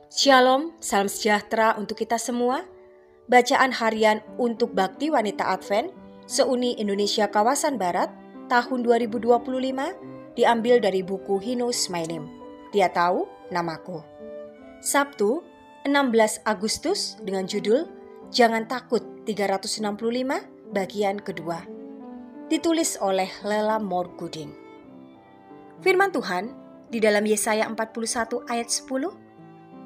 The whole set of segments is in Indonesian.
Shalom, salam sejahtera untuk kita semua. Bacaan harian untuk Bakti Wanita Advent Seuni Indonesia Kawasan Barat tahun 2025 diambil dari buku He Knows My Name. Dia tahu namaku. Sabtu, 16 Agustus dengan judul Jangan Takut 365 bagian kedua. Ditulis oleh Lela Moore Gooding. Firman Tuhan di dalam Yesaya 41 ayat 10.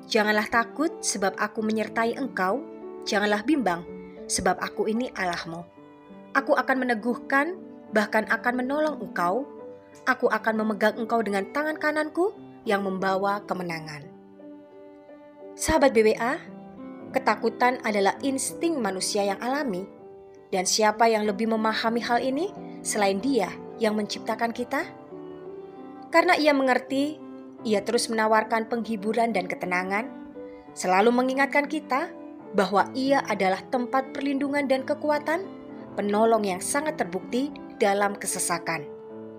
Janganlah takut sebab aku menyertai engkau, janganlah bimbang sebab aku ini Allahmu. Aku akan meneguhkan, bahkan akan menolong engkau. Aku akan memegang engkau dengan tangan kananku yang membawa kemenangan. Sahabat BWA, ketakutan adalah insting manusia yang alami. Dan siapa yang lebih memahami hal ini selain Dia yang menciptakan kita? Karena Ia mengerti, Ia terus menawarkan penghiburan dan ketenangan, selalu mengingatkan kita bahwa Ia adalah tempat perlindungan dan kekuatan, penolong yang sangat terbukti dalam kesesakan.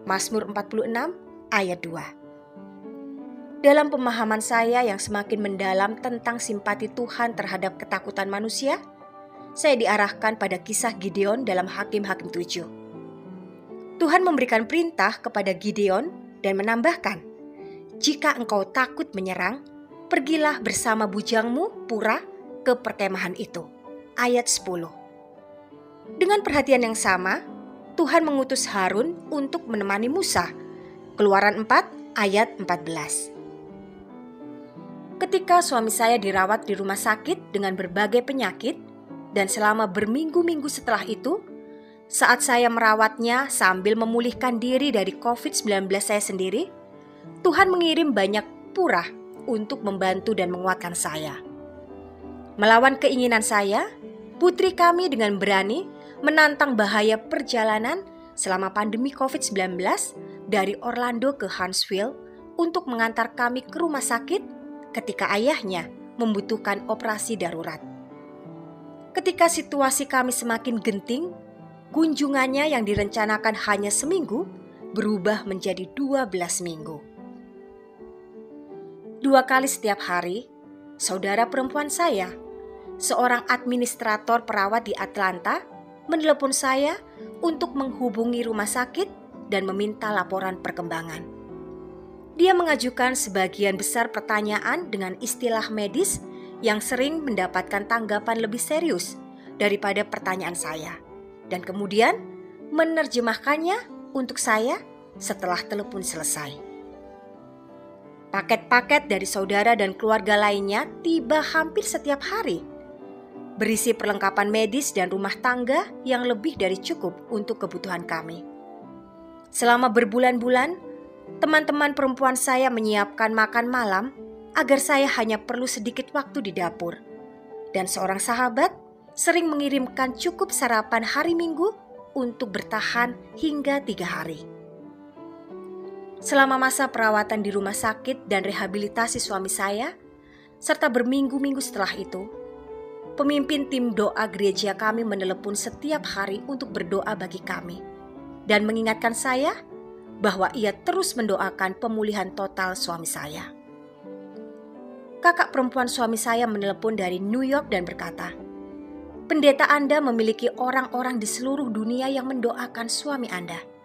Mazmur 46 ayat 2. Dalam pemahaman saya yang semakin mendalam tentang simpati Tuhan terhadap ketakutan manusia, saya diarahkan pada kisah Gideon dalam Hakim-Hakim 7. Tuhan memberikan perintah kepada Gideon dan menambahkan, jika engkau takut menyerang, pergilah bersama bujangmu Purah ke perkemahan itu. Ayat 10. Dengan perhatian yang sama, Tuhan mengutus Harun untuk menemani Musa. Keluaran 4 ayat 14. Ketika suami saya dirawat di rumah sakit dengan berbagai penyakit, dan selama berminggu-minggu setelah itu, saat saya merawatnya sambil memulihkan diri dari COVID-19 saya sendiri, Tuhan mengirim banyak Purah untuk membantu dan menguatkan saya. Melawan keinginan saya, putri kami dengan berani menantang bahaya perjalanan selama pandemi COVID-19 dari Orlando ke Huntsville untuk mengantar kami ke rumah sakit ketika ayahnya membutuhkan operasi darurat. Ketika situasi kami semakin genting, kunjungannya yang direncanakan hanya seminggu berubah menjadi 12 minggu. 2 kali setiap hari, saudara perempuan saya, seorang administrator perawat di Atlanta, menelepon saya untuk menghubungi rumah sakit dan meminta laporan perkembangan. Dia mengajukan sebagian besar pertanyaan dengan istilah medis yang sering mendapatkan tanggapan lebih serius daripada pertanyaan saya, dan kemudian menerjemahkannya untuk saya setelah telepon selesai. Paket-paket dari saudara dan keluarga lainnya tiba hampir setiap hari, berisi perlengkapan medis dan rumah tangga yang lebih dari cukup untuk kebutuhan kami. Selama berbulan-bulan, teman-teman perempuan saya menyiapkan makan malam agar saya hanya perlu sedikit waktu di dapur. Dan seorang sahabat sering mengirimkan cukup sarapan hari Minggu untuk bertahan hingga 3 hari. Selama masa perawatan di rumah sakit dan rehabilitasi suami saya, serta berminggu-minggu setelah itu, pemimpin tim doa gereja kami menelepon setiap hari untuk berdoa bagi kami dan mengingatkan saya bahwa ia terus mendoakan pemulihan total suami saya. Kakak perempuan suami saya menelepon dari New York dan berkata, "Pendeta Anda memiliki orang-orang di seluruh dunia yang mendoakan suami Anda."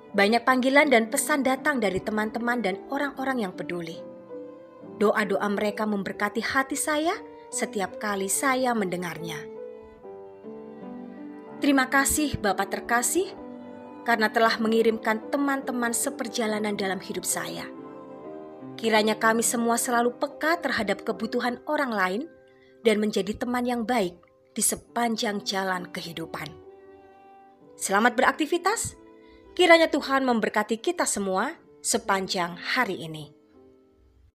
Banyak panggilan dan pesan datang dari teman-teman dan orang-orang yang peduli. Doa-doa mereka memberkati hati saya setiap kali saya mendengarnya. Terima kasih Bapa terkasih karena telah mengirimkan teman-teman seperjalanan dalam hidup saya. Kiranya kami semua selalu peka terhadap kebutuhan orang lain dan menjadi teman yang baik di sepanjang jalan kehidupan. Selamat beraktivitas. Kiranya Tuhan memberkati kita semua sepanjang hari ini.